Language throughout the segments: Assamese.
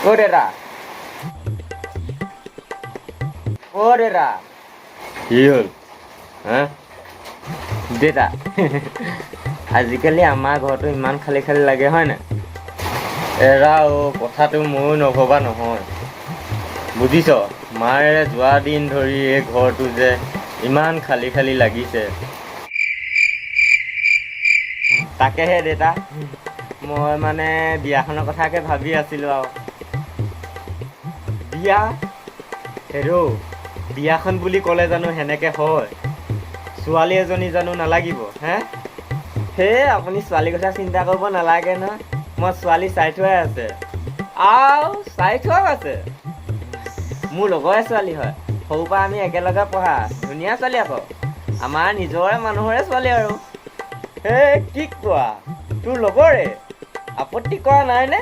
ওৰেৰা ওৰেৰা কি হ'ল হা দেতা আজিকালি আমাৰ ঘৰটো ইমান খালী খালী লাগে হয় নাই এৰা কথাটো ময়ো নভবা নহয় বুজিছ মায়ে যোৱা দিন ধৰি এই ঘৰটো যে ইমান খালী খালী লাগিছে তাকেহে দেতা মই মানে বিয়াখনৰ কথাকে ভাবি আছিলোঁ আৰু বিয়া হেৰৌ বিয়াখন বুলি ক'লে জানো সেনেকৈ হয় ছোৱালী এজনী জানো নালাগিব হে সেই আপুনি ছোৱালীৰ কথা চিন্তা কৰিব নালাগে নহয় মই ছোৱালী চাই থোৱাই আছে আৰু চাই থোৱাও আছে মোৰ লগৰে ছোৱালী হয় সৰুৰ পৰা আমি একেলগে পঢ়া ধুনীয়া ছোৱালী আকৌ আমাৰ নিজৰে মানুহৰে ছোৱালী আৰু এই কি কোৱা তোৰ লগৰে আপত্তি কৰা নাইনে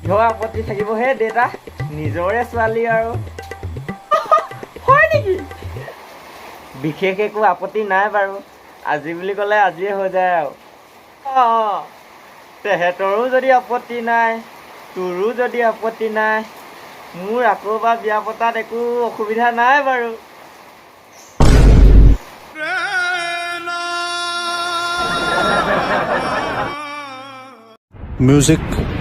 কিহৰ আপত্তি থাকিব হে দেউতা নিজৰে ছোৱালী আৰু হয় নেকি বিশেষ একো আপত্তি নাই বাৰু আজি বুলি ক'লে আজিয়ে হৈ যায় আৰু অঁ তেহেঁতৰো যদি আপত্তি নাই তোৰো যদি আপত্তি নাই মোৰ আকৌ বা বিয়া পতাত একো অসুবিধা নাই বাৰু Music